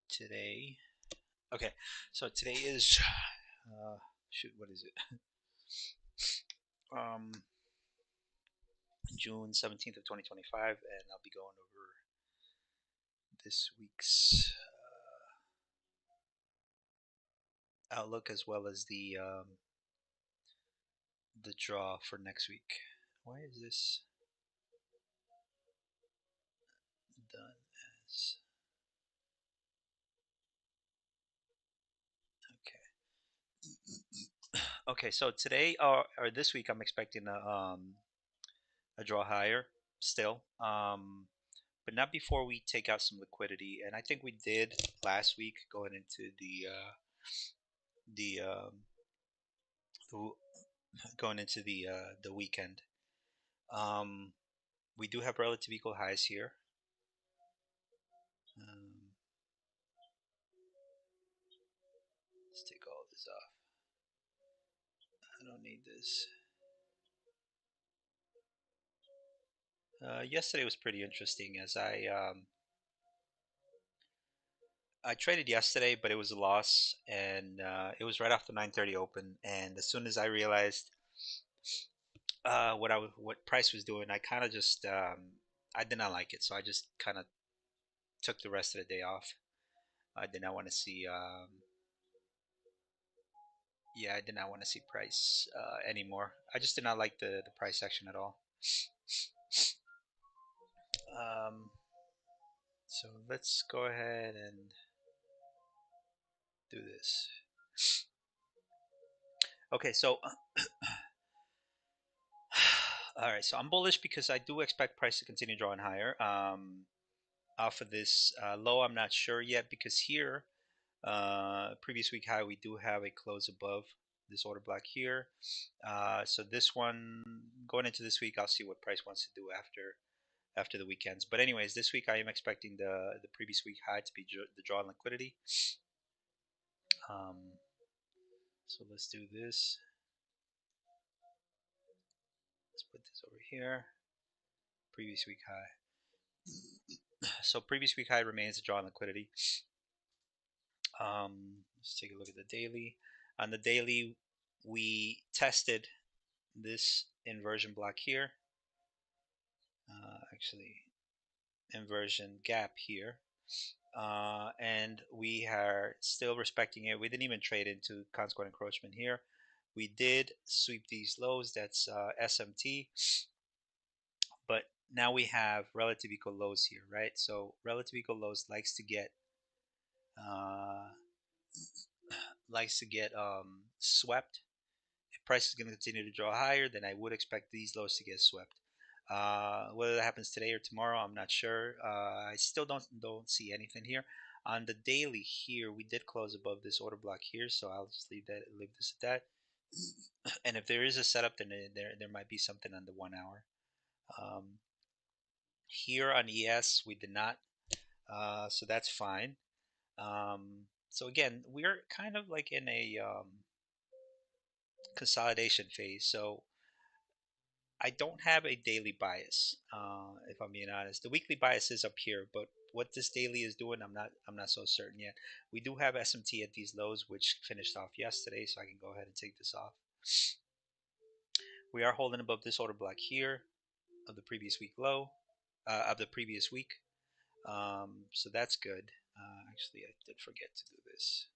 today. Okay, so today is shoot, what is it? Um, June 17th of 2025, and I'll be going over this week's outlook as well as the draw for next week. Why is this done as okay? Okay, so today or this week, I'm expecting a draw higher still, but not before we take out some liquidity. And I think we did last week going into the the going into the weekend. Um, we do have relative equal highs here. Um, let's take all this off. I don't need this. Yesterday was pretty interesting as I traded yesterday, but it was a loss, and it was right after 9:30 open. And as soon as I realized what price was doing, I kind of just I did not like it, so I just kind of took the rest of the day off. I did not want to see yeah, I did not want to see price anymore. I just did not like the price action at all. Um, so let's go ahead and do this. Okay, so all right, so I'm bullish because I do expect price to continue drawing higher. Off of this low, I'm not sure yet because here, previous week high, we do have a close above this order block here. So this one going into this week, I'll see what price wants to do after the weekends. But anyways, this week I am expecting the previous week high to be the draw on liquidity. Um, so let's do this. Let's put this over here. Previous week high. So previous week high remains the draw on liquidity. Let's take a look at the daily. On the daily, we tested this inversion block here. Actually, inversion gap here. And we are still respecting it. We didn't even trade into consequent encroachment here. We did sweep these lows. That's SMT. But now we have relative equal lows here, right? So relative equal lows uh, likes to get swept. If price is going to continue to draw higher, then I would expect these lows to get swept. Whether that happens today or tomorrow, I'm not sure. I still don't see anything here. On the daily here, we did close above this order block here, so I'll just leave this at that. And if there is a setup, then there might be something on the 1 hour. Um, Here on ES, we did not, so that's fine. So again, we're kind of like in a consolidation phase. So I don't have a daily bias, if I'm being honest. The weekly bias is up here, but what this daily is doing, I'm not so certain yet. We do have SMT at these lows, which finished off yesterday, so I can go ahead and take this off. We are holding above this order block here of the previous week low, of the previous week. So that's good. Actually, I did forget to do this.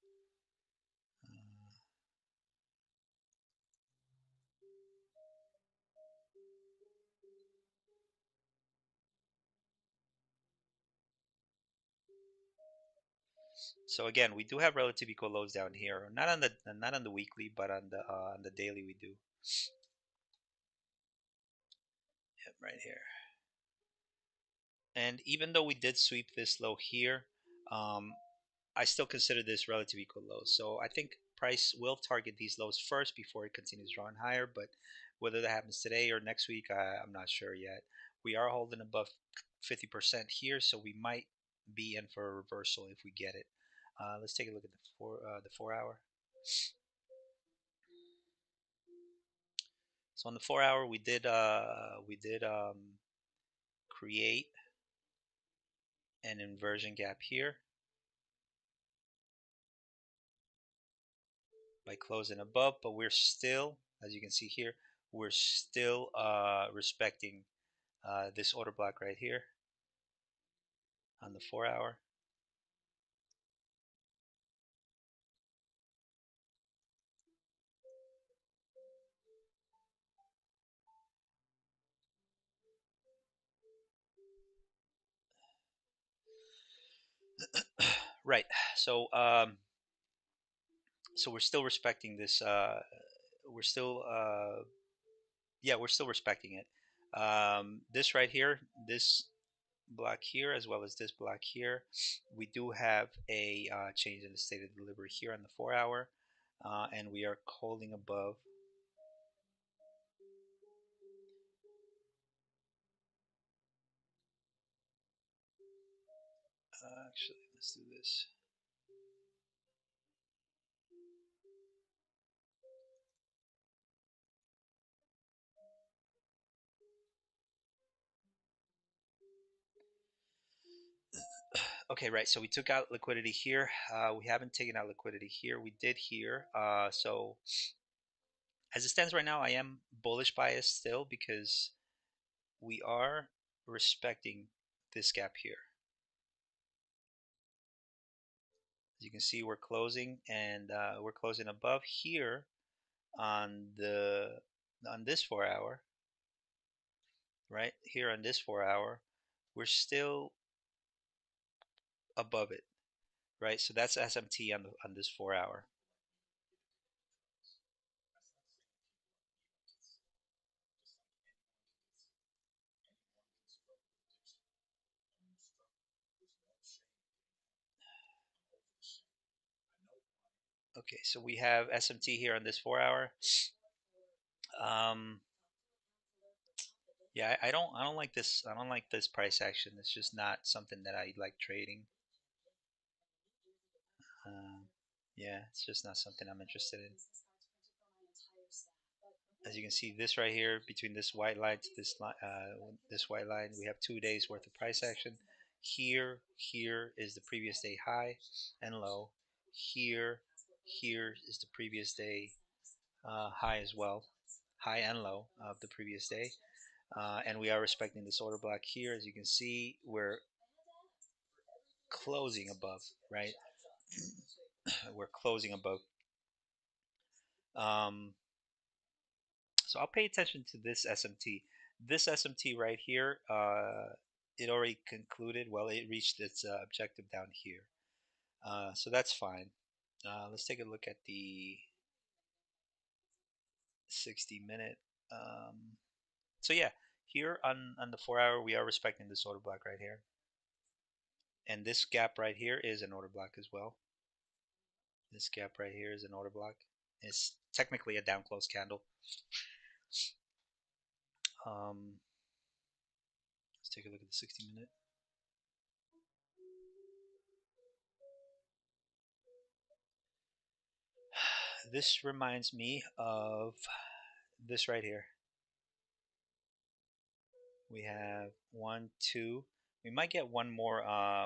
Uh, so again, we do have relative equal lows down here, not on the weekly, but on the daily we do. Yep, right here. And even though we did sweep this low here, um, I still consider this relative equal lows. So I think price will target these lows first before it continues drawing higher. But whether that happens today or next week, I'm not sure yet. We are holding above 50% here, so we might be in for a reversal if we get it. Let's take a look at the 4 hour. So on the 4 hour, we did create an inversion gap here. by closing above, but we're still, as you can see here, we're still respecting this order block right here on the 4-hour. Right. So so we're still respecting this. We're still yeah, we're still respecting it. This right here, this block here, as well as this block here, we do have a change in the state of delivery here on the 4-hour, and we are holding above. Actually, let's do this. Okay, right. So we took out liquidity here. We haven't taken out liquidity here. We did here. So as it stands right now, I am bullish bias still because we are respecting this gap here. As you can see, we're closing, and we're closing above here on this 4-hour. Right here on this 4-hour, we're still above it. Right, so that's SMT on this 4-hour. Okay, so we have SMT here on this 4-hour. Um, yeah, I don't like this. I don't like this price action. It's just not something that I like trading. Uh, yeah, it's just not something I'm interested in. As you can see, this right here, between this white line to this white line, we have 2 days worth of price action. Here is the previous day high and low. Here is the previous day high as well, high and low of the previous day. And we are respecting this order block here. As you can see, we're closing above, right? We're closing above. Um, so I'll pay attention to this SMT. This SMT right here, it already concluded. Well, it reached its objective down here. So that's fine. Let's take a look at the 60-minute. So yeah, here on the 4-hour, we are respecting this order block right here. And this gap right here is an order block as well. This gap right here is an order block. It's technically a down close candle. Let's take a look at the 60-minute. This reminds me of this right here. We have 1, 2. We might get one more.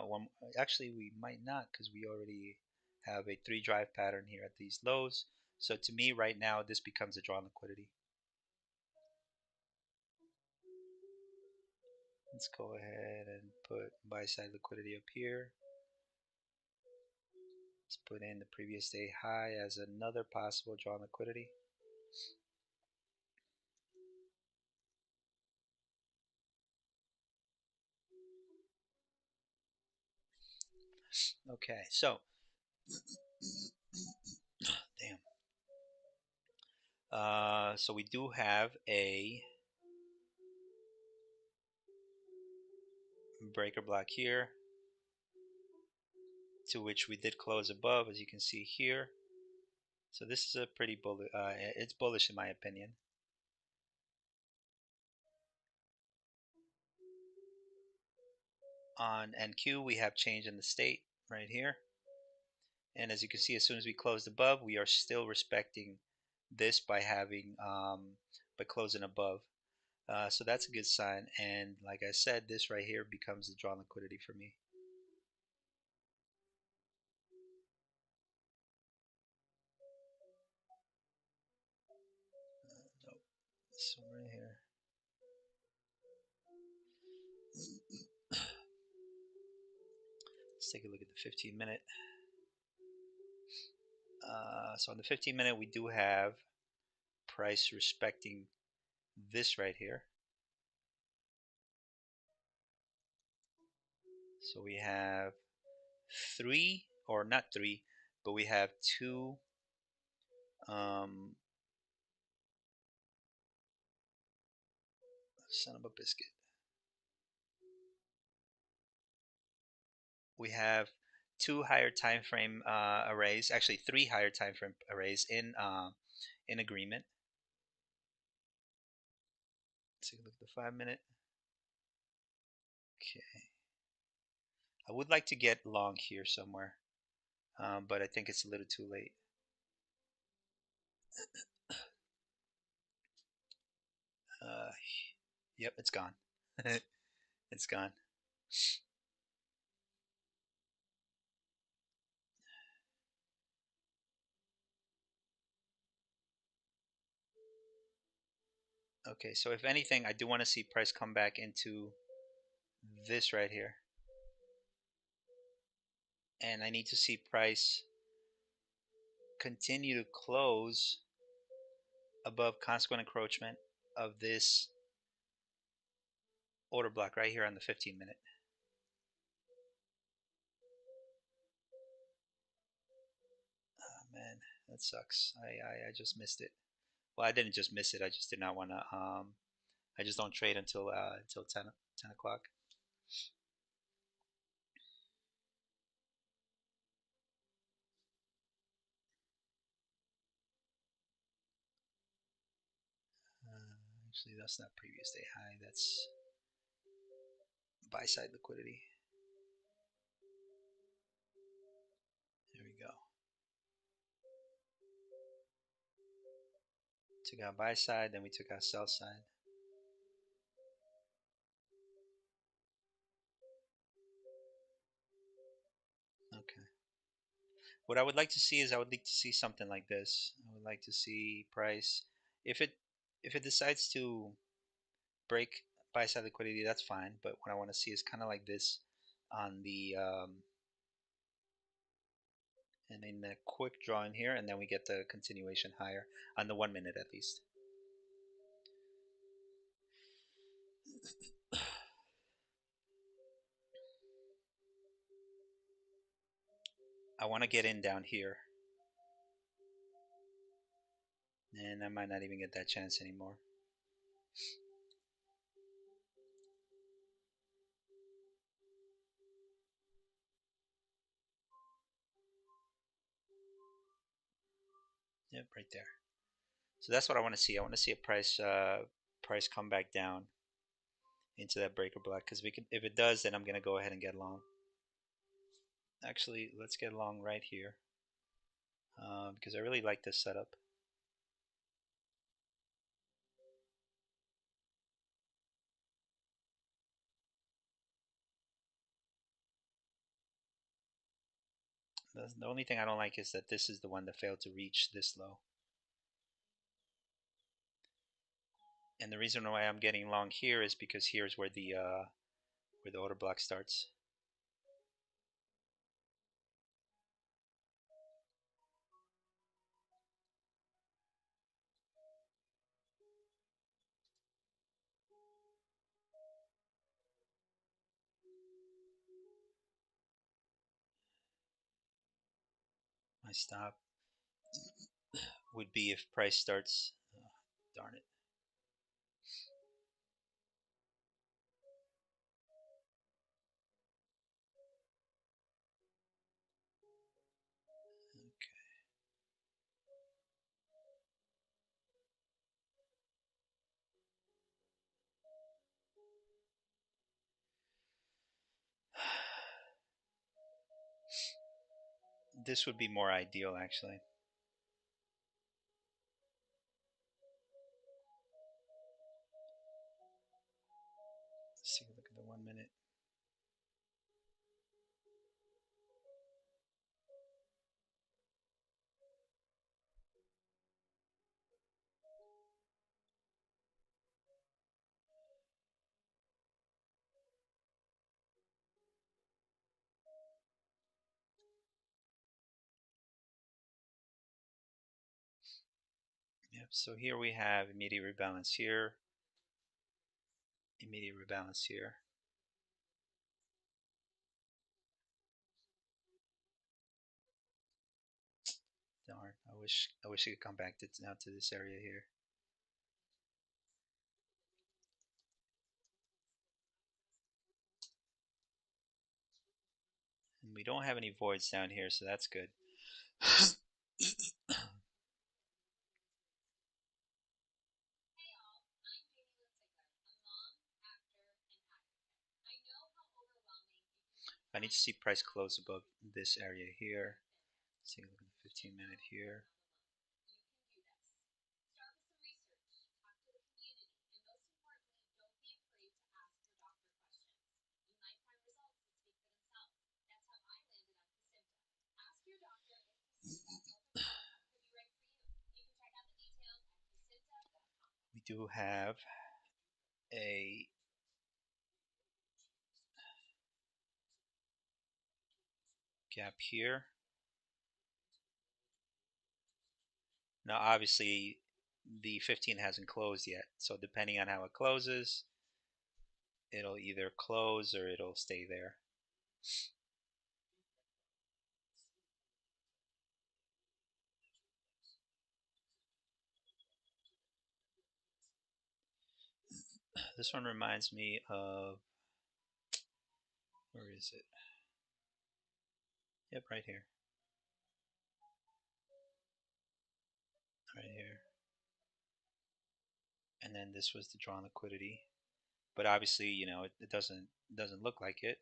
One. Actually, we might not because we already have a 3 drive pattern here at these lows. So to me, right now, this becomes a drawn liquidity. Let's go ahead and put buy side liquidity up here. Let's put in the previous day high as another possible drawn liquidity. Okay, so damn. So we do have a breaker block here, to which we did close above, as you can see here. So this is a pretty bullish. It's bullish in my opinion. On NQ, we have change in the state right here, and as you can see, as soon as we closed above, we are still respecting this by having by closing above. So that's a good sign. And like I said, this right here becomes the drawn liquidity for me. This one right here. Let's take a look at the 15 minute. So on the 15 minute, we do have price respecting this right here. So we have three, or not three, but we have two son of a biscuit. We have two higher time frame arrays, actually three higher time frame arrays in agreement. Let's take a look at the 5 minute. Okay. I would like to get long here somewhere, but I think it's a little too late. Yep, it's gone. It's gone. Okay, so if anything, I do want to see price come back into this right here. And I need to see price continue to close above consequent encroachment of this order block right here on the 15 minute. Oh man, that sucks. I just missed it. Well, I didn't just miss it. I just did not want to. I just don't trade until 10 o'clock. Actually, that's not previous day high. That's buy side liquidity. There we go. Took out buy side, then we took out sell side. Okay. What I would like to see is I would like to see something like this. I would like to see price. If it if it decides to break buy side liquidity, that's fine. But what I want to see is kind of like this on the and in the quick draw in here, and then we get the continuation higher on the 1 minute at least. I want to get in down here, and I might not even get that chance anymore. Yep, right there. So that's what I want to see. I want to see a price come back down into that breaker block, because we can, if it does, then I'm gonna go ahead and get long. Actually, let's get long right here, because I really like this setup. The only thing I don't like is that this is the one that failed to reach this low. And the reason why I'm getting long here is because here's where the order block starts. My stop would be if price starts. Darn it. Okay. This would be more ideal, actually. Let's take a look at the 1 minute. Yep, so here we have immediate rebalance here, immediate rebalance here. Darn, I wish it could come back to now to this area here. And we don't have any voids down here, so that's good. I need to see price close above this area here. Let's take a look at the 15-minute here. We do have a gap here. Now obviously the 15 hasn't closed yet, so depending on how it closes, it'll either close or it'll stay there. This one reminds me of, where is it? Yep, right here. Right here. And then this was the drawn liquidity. But obviously, you know, it doesn't look like it.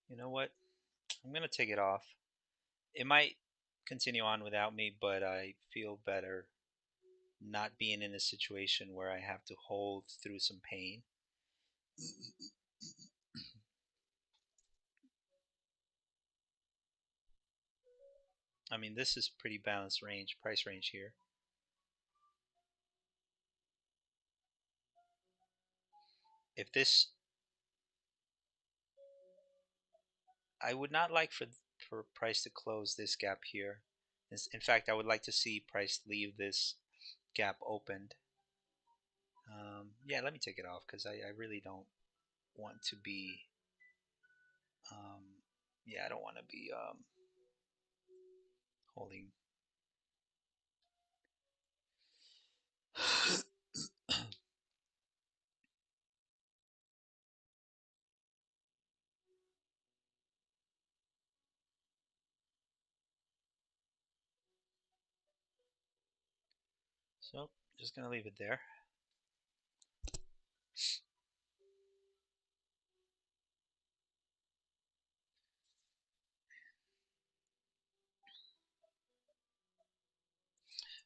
You know what? I'm gonna take it off. It might continue on without me, but I feel better not being in a situation where I have to hold through some pain. I mean, this is pretty balanced range, price range here. If this, I would not like for price to close this gap here. In fact, I would like to see price leave this gap opened. Yeah, let me take it off because I really don't want to be. Um, yeah, I don't want to be holding. So just gonna leave it there.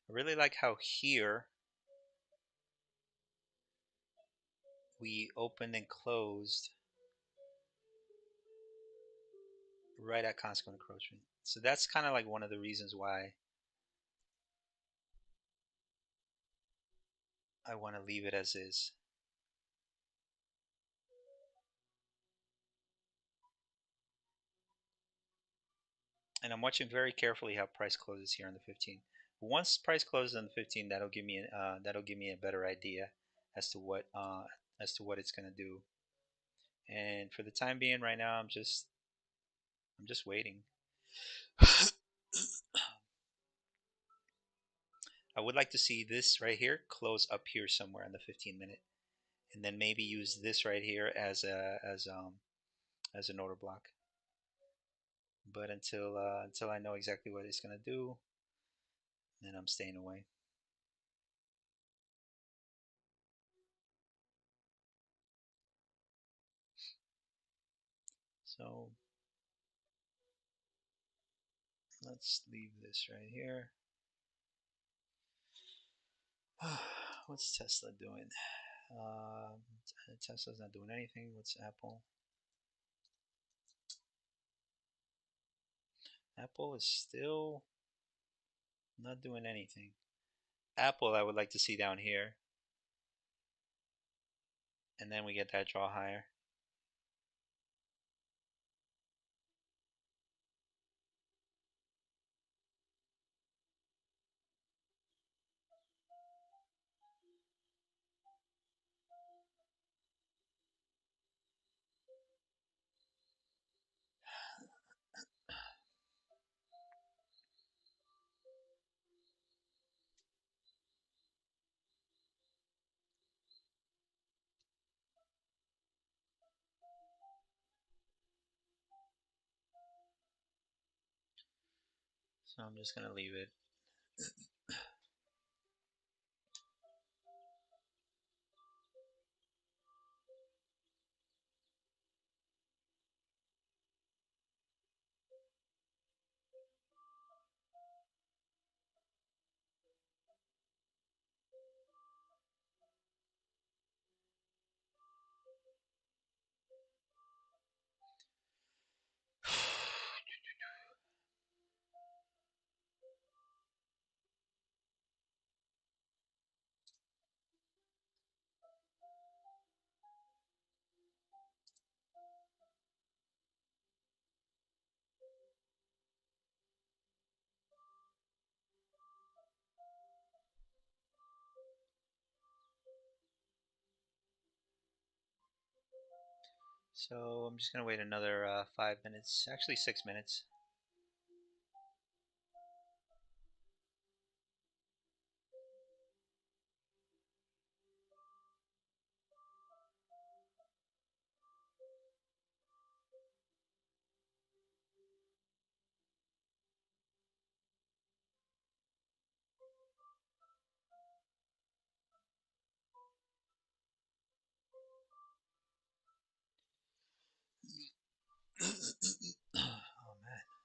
I really like how here we opened and closed right at consequent encroachment. So that's kind of like one of the reasons why I want to leave it as is. And I'm watching very carefully how price closes here on the 15. Once price closes on the 15, that'll give me a better idea as to what it's gonna do. And for the time being, right now, I'm just waiting. I would like to see this right here close up here somewhere on the 15-minute, and then maybe use this right here as an order block. But until I know exactly what it's gonna do, then I'm staying away. So let's leave this right here. What's Tesla doing? Tesla's not doing anything. What's Apple? Apple is still Not doing anything. Apple, I would like to see down here, and then we get that draw higher. So I'm just gonna leave it. So I'm just gonna wait another 5 minutes, actually 6 minutes. Oh man.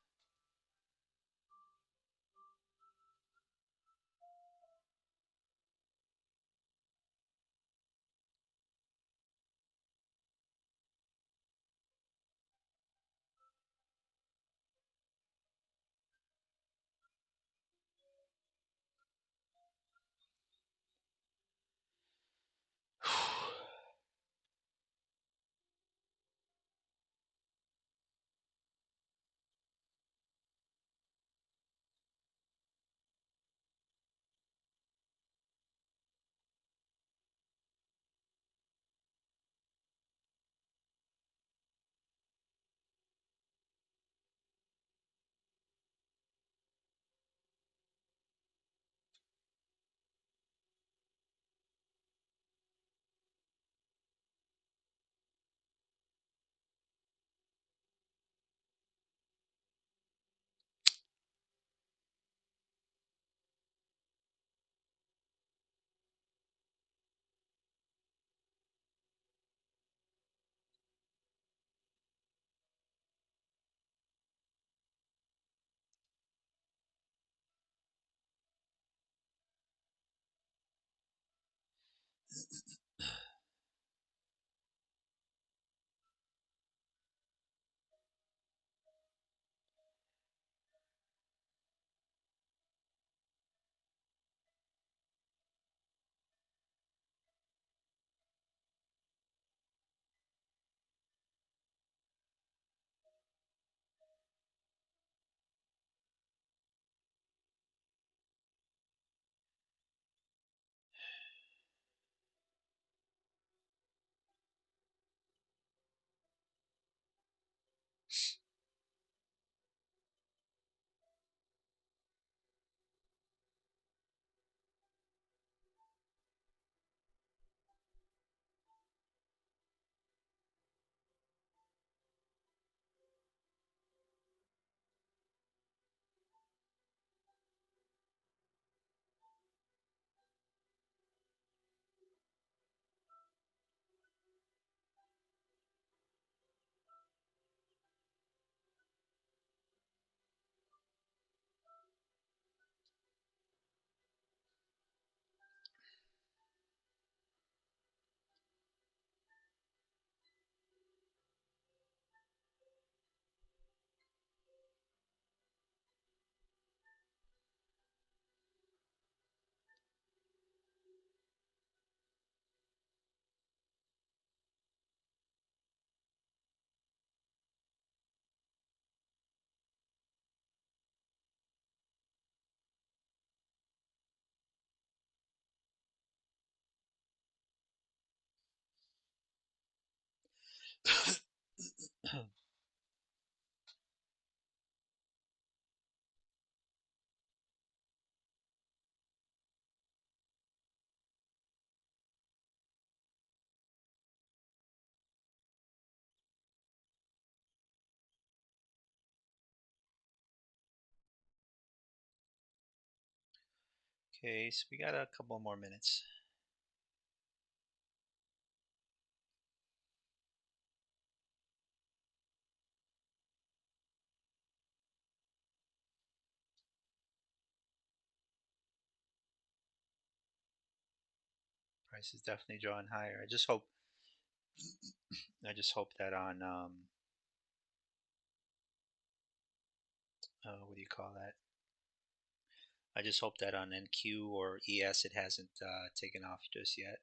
Okay, so we got a couple more minutes. Price is definitely drawing higher. I just hope that on what do you call that? I just hope that on NQ or ES it hasn't taken off just yet.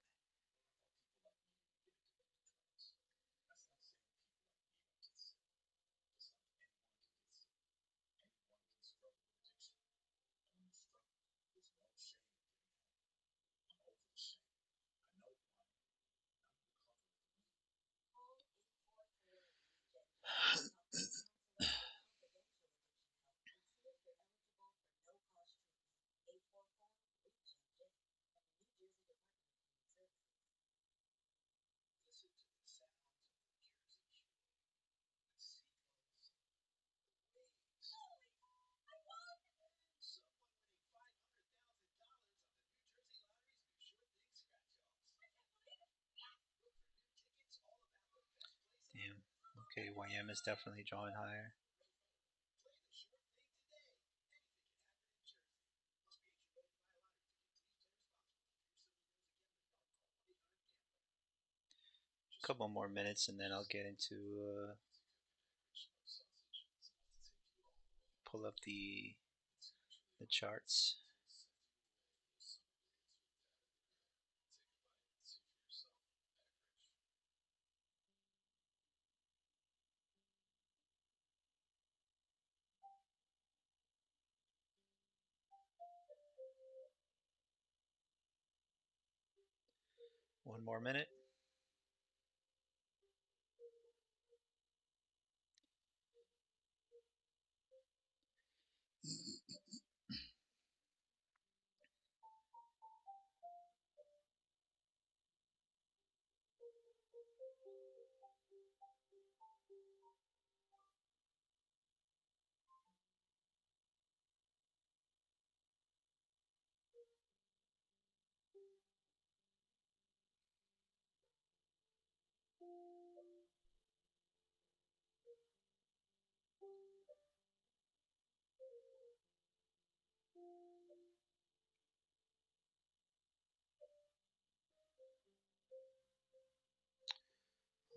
Damn. Okay, YM is definitely drawing higher. A couple more minutes and then I'll get into pull up the charts. One more minute.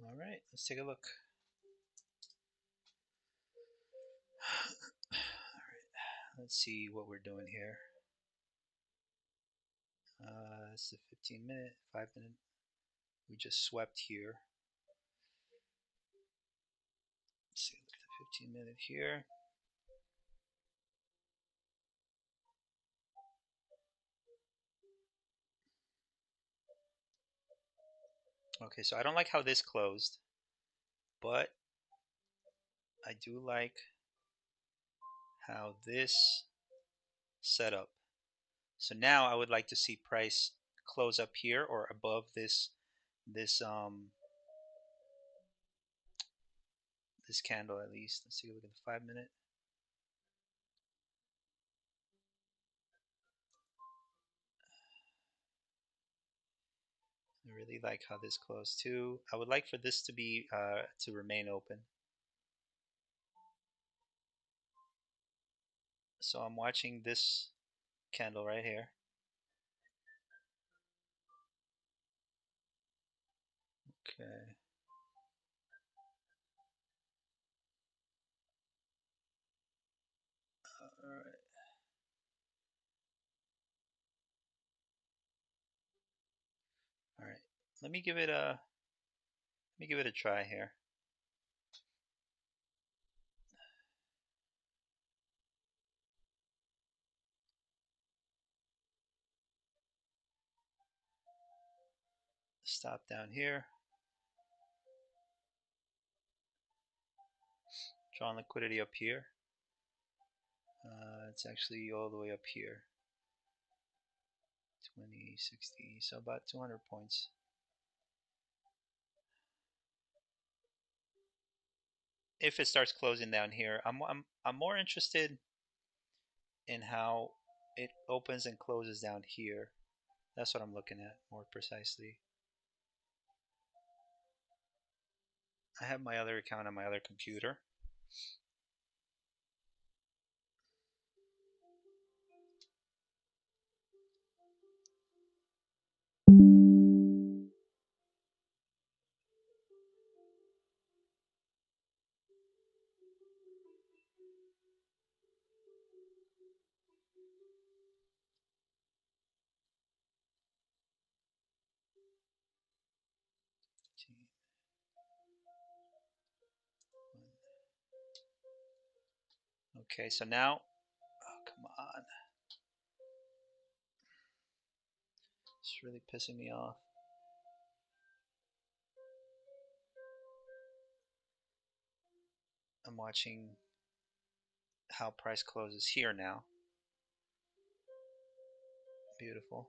All right, let's take a look. All right, let's see what we're doing here. It's a 15-minute, 5-minute. We just swept here. Let's see, look at the 15-minute here. Okay, so I don't like how this closed, but I do like how this set up. So now I would like to see price close up here or above this this candle at least. Let's take a look at the 5-minute. I really like how this closed too. I would like for this to be to remain open. So I'm watching this candle right here. Okay. All right. All right. Let me give it a try here. Stop down here. Strong liquidity up here. It's actually all the way up here. 20, 60, so about 200 points. If it starts closing down here, I'm more interested in how it opens and closes down here. That's what I'm looking at more precisely. I have my other account on my other computer. Okay, so now, oh, come on. It's really pissing me off. I'm watching how price closes here now. Beautiful.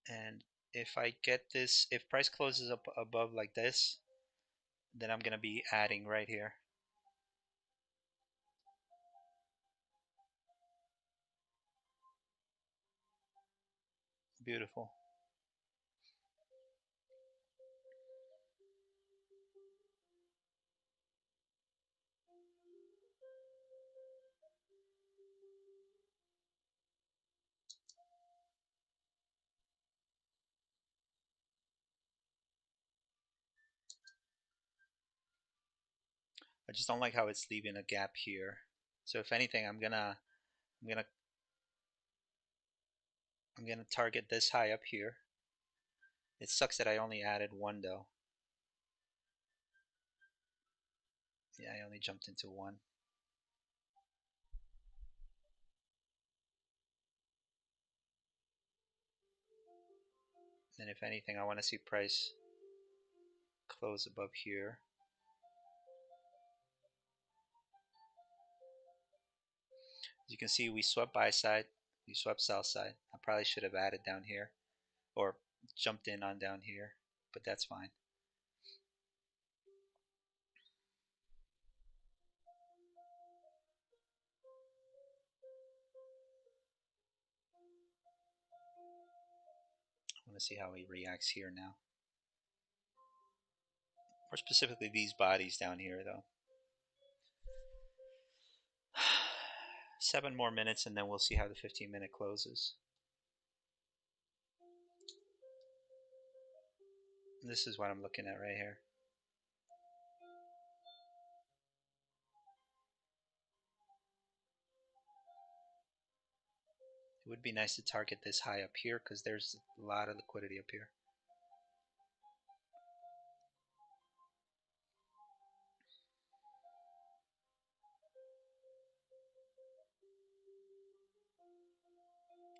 And if I get this, if price closes up above like this, then I'm gonna be adding right here. Beautiful. I just don't like how it's leaving a gap here. So if anything, I'm gonna I'm gonna target this high up here. It sucks that I only added one though. Yeah, I only jumped into one. And if anything, I want to see price close above here. As you can see, we swept buy side, we swept sell side. I probably should have added down here or jumped in on down here, but that's fine. I want to see how he reacts here now. More specifically, these bodies down here, though. 7 more minutes, and then we'll see how the 15-minute closes. This is what I'm looking at right here. It would be nice to target this high up here because there's a lot of liquidity up here.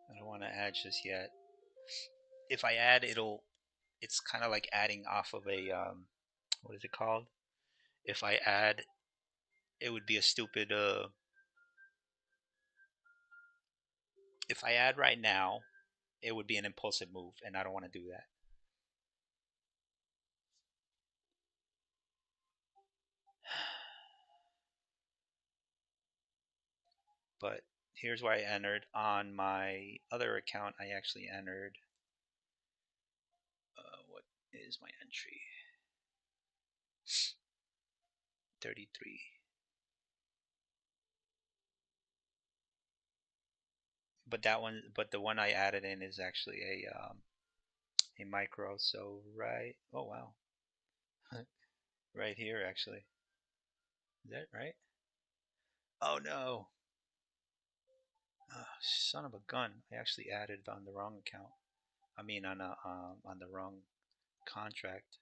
I don't want to add just yet. If I add, it's kind of like adding off of a, what is it called? If I add, it would be a stupid, if I add right now, it would be an impulsive move, and I don't want to do that. But here's where I entered. On my other account, I actually entered, what is my entry? 33. But that one, but the one I added in is actually a micro. So right, oh wow, right here actually. Is that right? Oh no, oh, son of a gun! I actually added on the wrong account. I mean on the wrong contract.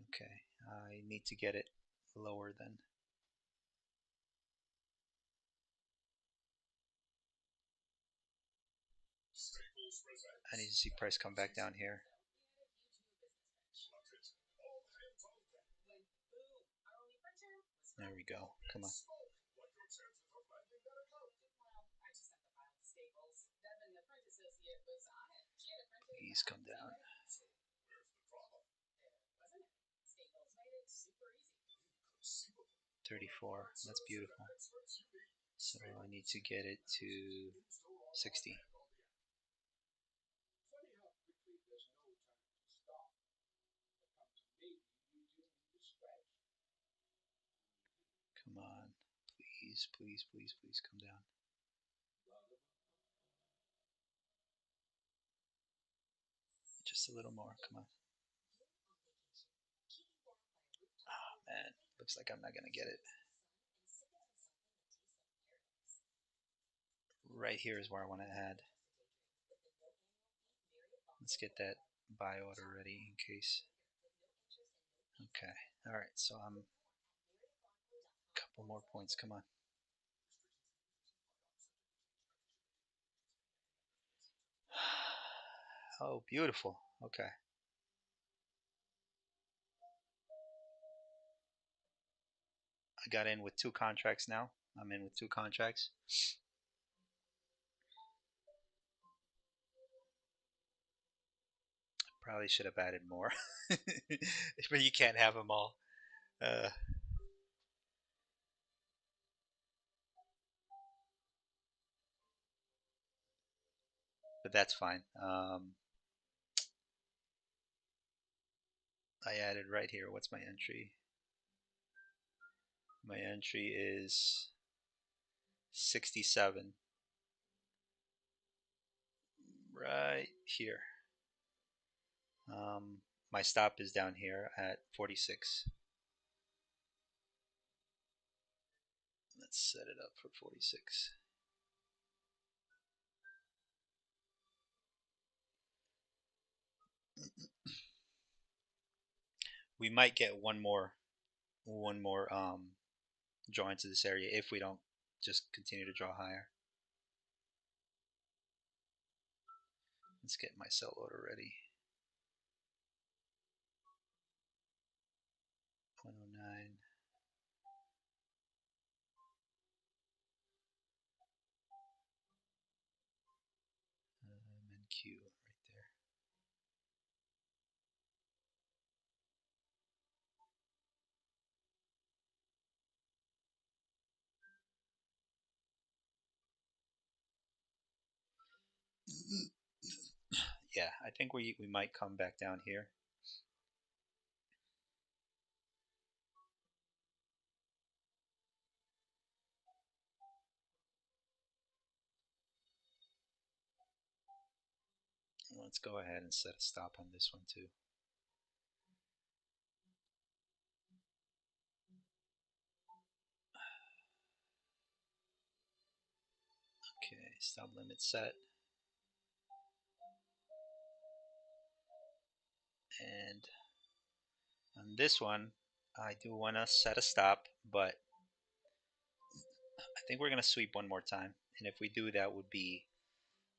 Okay, I need to get it lower then. I need to see price come back down here. There we go. Come on. Please come down. 34. That's beautiful. So I need to get it to 60. Come on. Please, please, please, please come down. Just a little more. Come on. Oh, man. Looks like I'm not going to get it. Right here is where I want to add. Let's get that buy order ready in case. Okay. All right. So I'm a couple more points. Come on. Oh, beautiful. Okay. I got in with 2 contracts now. I'm in with 2 contracts. Probably should have added more. But you can't have them all. Uh, but that's fine. I added right here. What's my entry? My entry is 67. Right here. My stop is down here at 46. Let's set it up for 46. We might get one more draw into this area if we don't just continue to draw higher. Let's get my sell order ready. 109. And Q right there. Yeah, I think we might come back down here. Let's go ahead and set a stop on this one too. Okay, stop limit set. And on this one, I do want to set a stop, but I think we're going to sweep one more time. And if we do, that would be,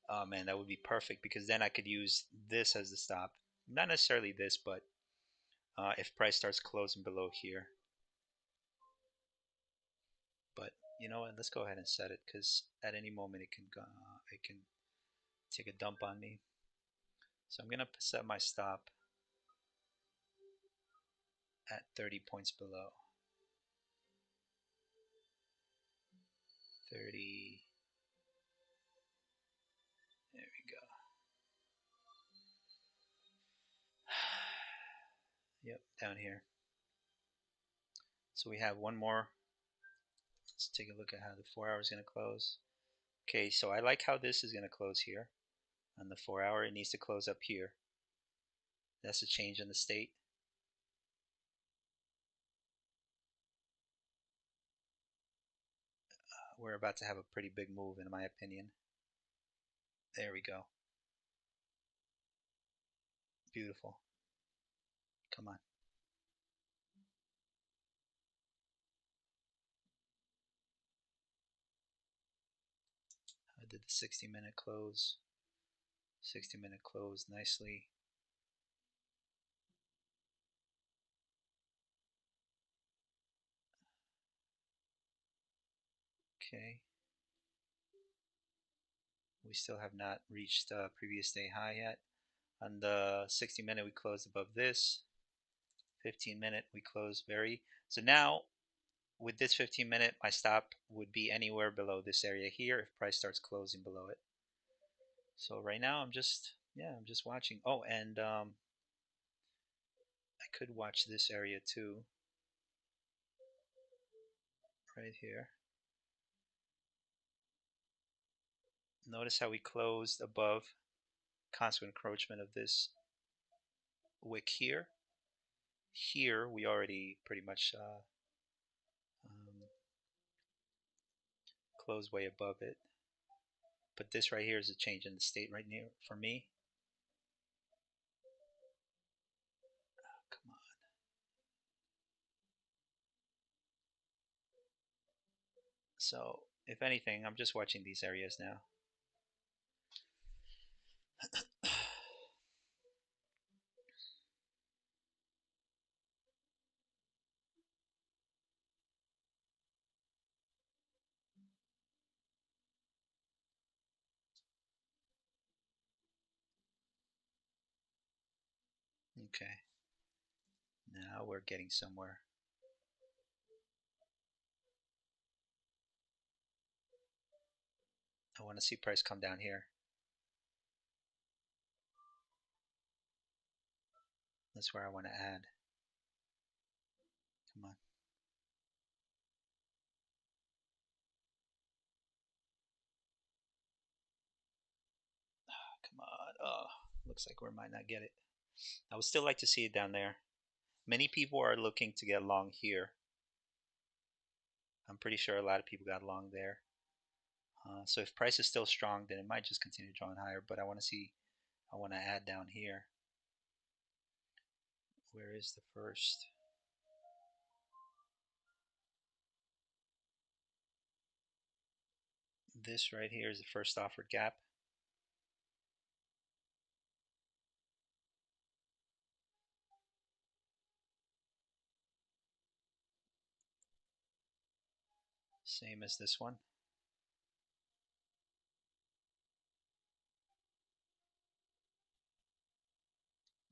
oh man, that would be perfect because then I could use this as the stop. Not necessarily this, but if price starts closing below here. But you know what? Let's go ahead and set it because at any moment it can take a dump on me. So I'm going to set my stop at 30 points below. 30. There we go. Yep, down here. So we have one more. Let's take a look at how the 4 hour is going to close. Okay, so I like how this is going to close here. On the 4 hour, it needs to close up here. That's a change in the state. We're about to have a pretty big move in my opinion. There we go. Beautiful. Come on. I did the 60-minute close. 60-minute close nicely. Okay. We still have not reached the previous day high yet. On the 60-minute, we closed above this. 15-minute, we closed very. So now, with this 15-minute, my stop would be anywhere below this area here if price starts closing below it. So right now, I'm just watching. Oh, and I could watch this area too, right here. Notice how we closed above constant encroachment of this wick here. Here, we already pretty much closed way above it. But this right here is a change in the state right near for me. Oh, come on. So, if anything, I'm just watching these areas now. Okay, now we're getting somewhere. I want to see price come down here. That's where I want to add. Come on. Come on. Oh, looks like we might not get it. I would still like to see it down there. Many people are looking to get long here. I'm pretty sure a lot of people got long there. So if price is still strong, then it might just continue drawing higher. But I want to add down here. Where is the first? This right here is the first offered gap. Same as this one.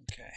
Okay.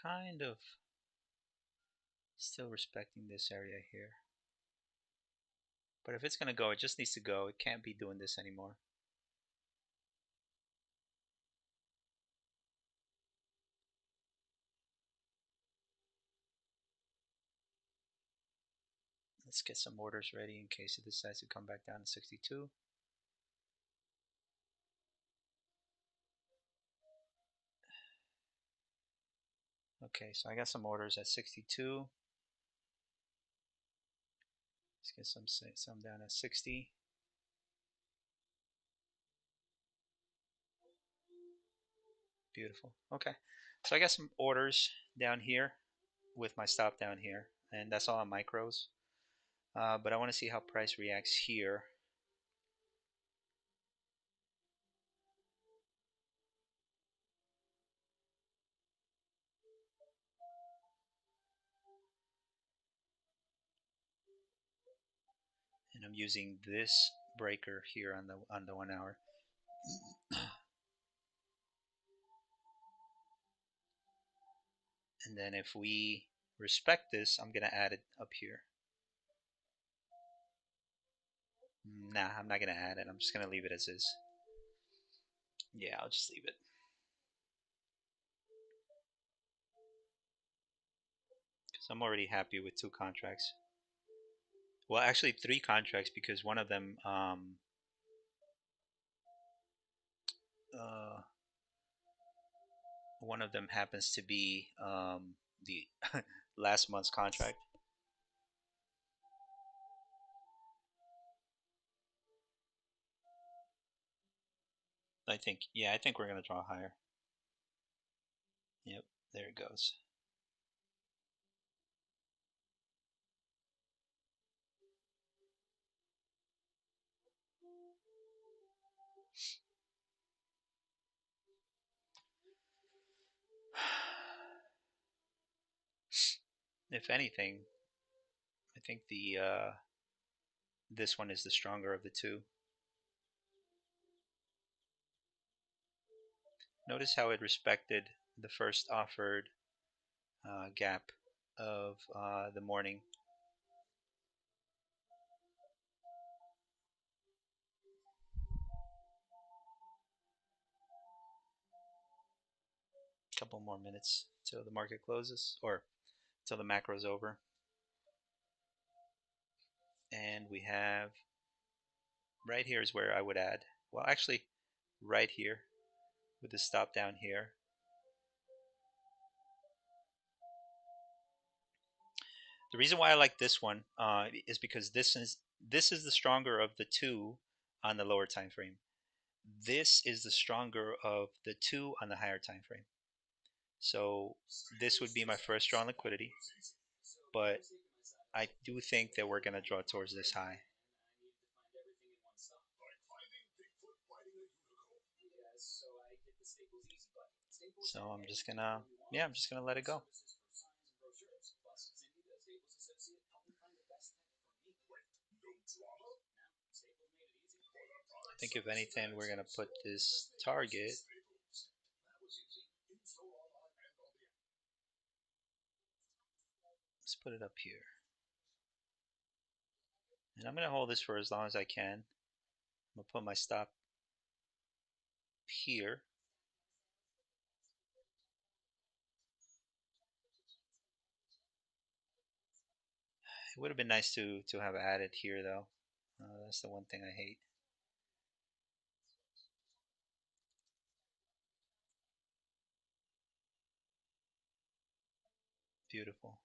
Kind of still respecting this area here. But if it's going to go, it just needs to go. It can't be doing this anymore. Let's get some orders ready in case it decides to come back down to 62. Okay, so I got some orders at 62. Let's get some down at 60. Beautiful. Okay, so I got some orders down here with my stop down here, and that's all on micros. But I want to see how price reacts here. And I'm using this breaker here on the 1 hour. And then if we respect this, I'm going to add it up here. Nah, I'm not gonna add it. I'm just gonna leave it as is. Yeah, I'll just leave it. Because I'm already happy with 2 contracts. Well, actually 3 contracts because uh, one of them happens to be the last month's contract. I think we're gonna draw higher. Yep, there it goes. If anything, I think the this one is the stronger of the two. Notice how it respected the first offered gap of the morning. Couple more minutes till the market closes, or till the macro is over. And we have right here is where I would add. Well, actually, right here with the stop down here. The reason why I like this one is because this is the stronger of the two on the lower time frame. This is the stronger of the two on the higher time frame. So this would be my first draw on liquidity, but I do think that we're going to draw towards this high. So I'm just gonna let it go. I think if anything, we're gonna put this target. Let's put it up here. And I'm gonna hold this for as long as I can. I'm gonna put my stop here. It would have been nice to have added here though. That's the one thing I hate. Beautiful.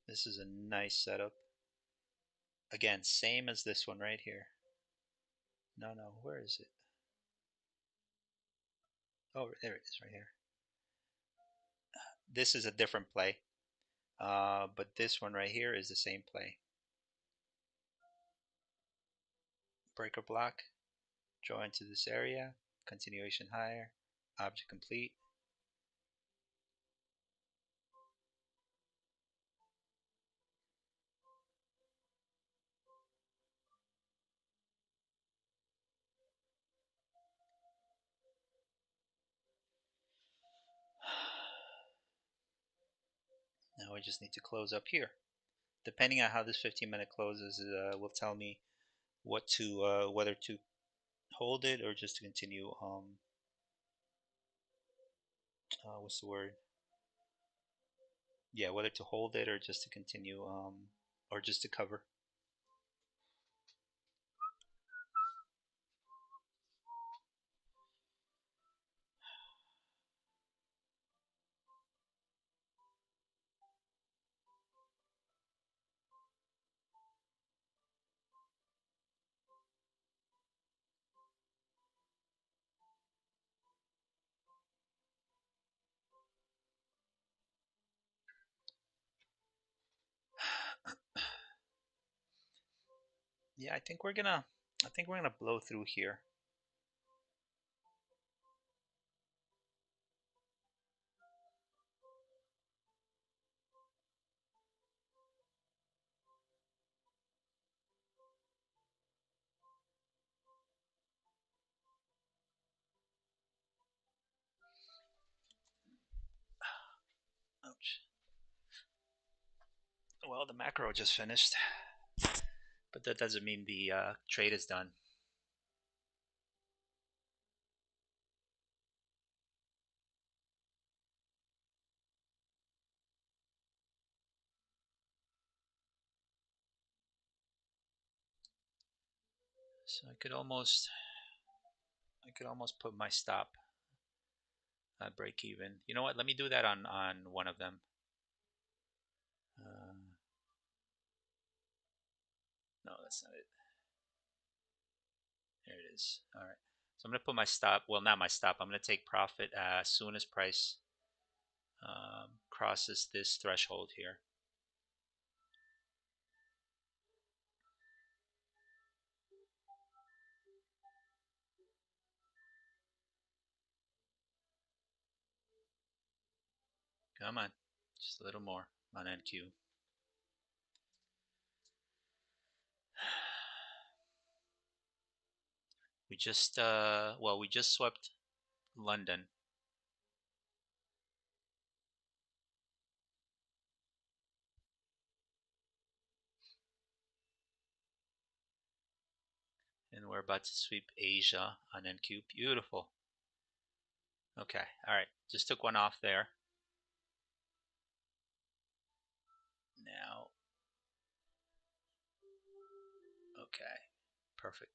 This is a nice setup. Again, same as this one right here. No, where is it? Oh, there it is right here. This is a different play. But this one right here is the same play. Breaker block, draw into this area, continuation higher, object complete. Now we just need to close up here. Depending on how this 15-minute closes, will tell me what to whether to hold it or just to continue. What's the word? Yeah, whether to hold it or just to continue, or just to cover. Yeah, I think we're gonna blow through here. Well, the macro just finished, but that doesn't mean the trade is done. So I could almost put my stop at break even. You know what? Let me do that on one of them. Uh, no, that's not it. There it is. All right. So I'm going to put my stop. Well, not my stop. I'm going to take profit as soon as price crosses this threshold here. Come on. Just a little more on NQ. We just, well, we just swept London. And we're about to sweep Asia on NQ. Beautiful. Okay. All right. Just took one off there. Now, okay. Perfect.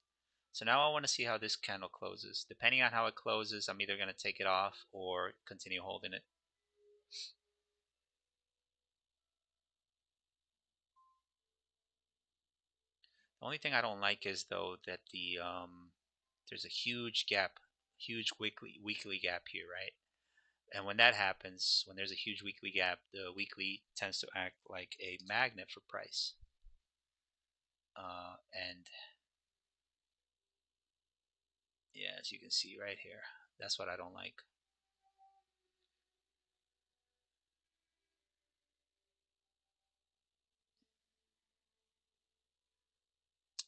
So now I want to see how this candle closes. Depending on how it closes, I'm either going to take it off or continue holding it. The only thing I don't like is though that there's a huge gap, huge weekly gap here, right? And when that happens, when there's a huge weekly gap, the weekly tends to act like a magnet for price. And yeah, as you can see right here, that's what I don't like.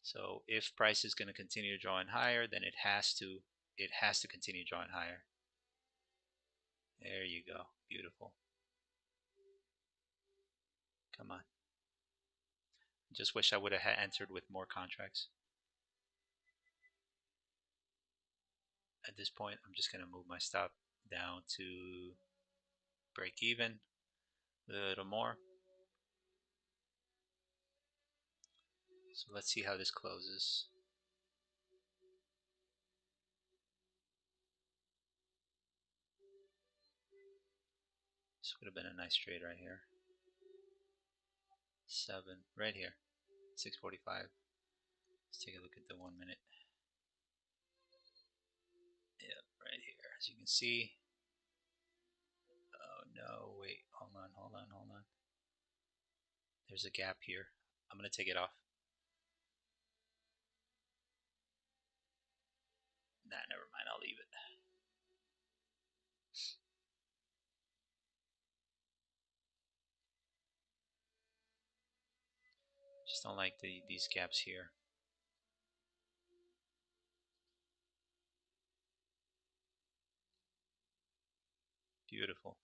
So if price is going to continue drawing higher, then it has to continue drawing higher. There you go. Beautiful. Come on. Just wish I would have entered with more contracts. At this point, I'm just going to move my stop down to break even a little more. So let's see how this closes. This would have been a nice trade right here. 7, right here, 645. Let's take a look at the 1 minute. Yep, right here. As you can see. Oh no, wait, hold on. There's a gap here. I'm going to take it off. Nah, never mind, I'll leave it. Just don't like these gaps here. Beautiful.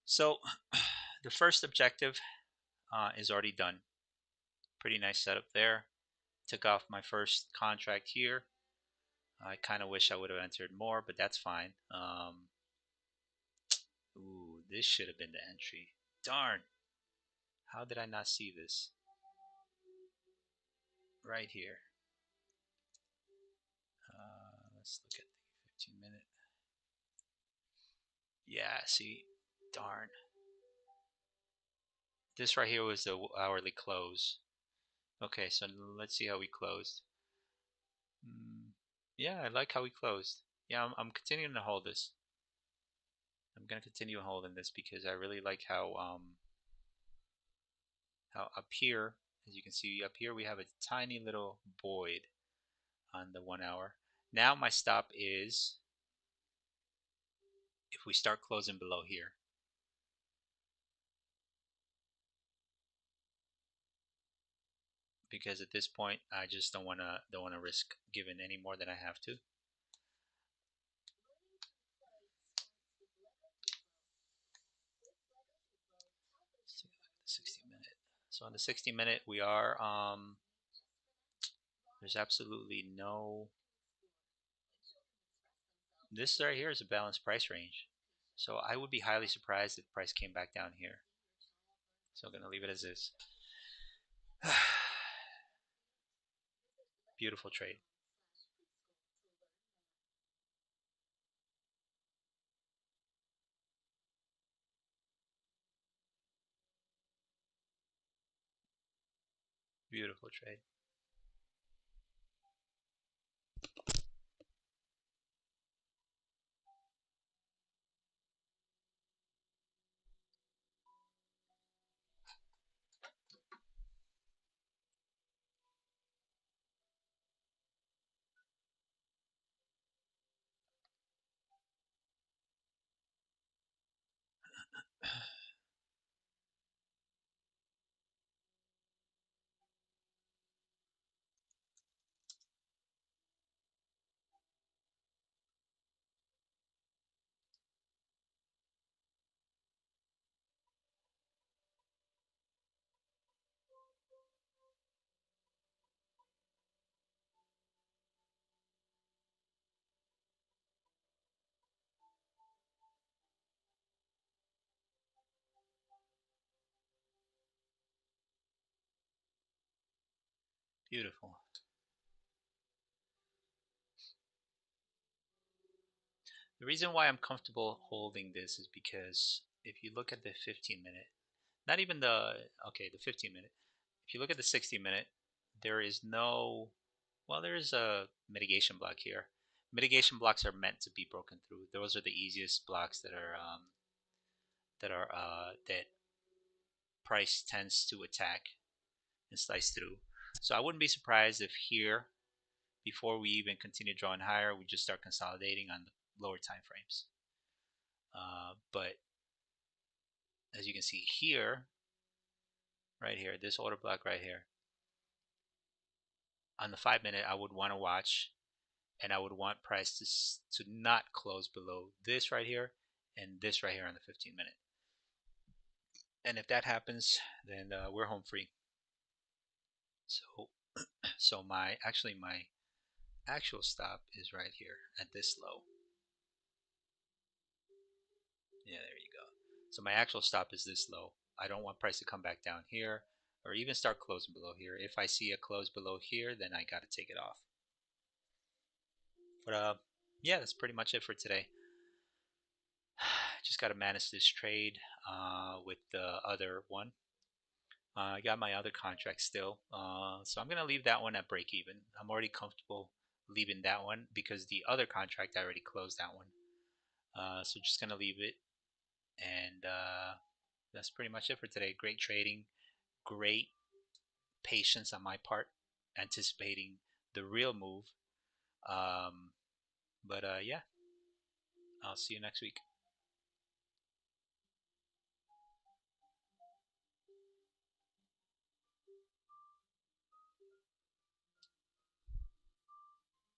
So the first objective is already done. Pretty nice setup there. Took off my first contract here. I kind of wish I would have entered more, but that's fine. Ooh, this should have been the entry. Darn. How did I not see this? Right here. Let's look at the 15 minute. Yeah, see? Darn. This right here was the hourly close. Okay, so let's see how we closed. Yeah, I like how we closed. Yeah, I'm continuing to hold this. I'm gonna continue holding this because I really like how up here, as you can see up here, we have a tiny little void on the 1 hour. Now my stop is if we start closing below here. Because at this point I just don't wanna risk giving any more than I have to. So on the 60-minute, we are there's absolutely no. This right here is a balanced price range. So I would be highly surprised if price came back down here. So I'm going to leave it as is. Beautiful trade. Beautiful trade. Beautiful. The reason why I'm comfortable holding this is because if you look at the 15 minute, not even the 15 minute, if you look at the 60-minute, there is no, well, there is a mitigation block here. Mitigation blocks are meant to be broken through. Those are the easiest blocks that price tends to attack and slice through. So I wouldn't be surprised if here, before we even continue drawing higher, we just start consolidating on the lower time frames. But as you can see here, right here, this order block right here, on the 5-minute, I would want to watch, and I would want price to not close below this right here and this right here on the 15-minute. And if that happens, then we're home free. So, so my actual stop is right here at this low. Yeah, there you go. So my actual stop is this low. I don't want price to come back down here or even start closing below here. If I see a close below here, then I got to take it off. But yeah, that's pretty much it for today. Just got to manage this trade with the other one. I got my other contract still, so I'm gonna leave that one at break even. I'm already comfortable leaving that one because the other contract I already closed that one. So just gonna leave it, and that's pretty much it for today. Great trading, great patience on my part, anticipating the real move. Um, but yeah, I'll see you next week.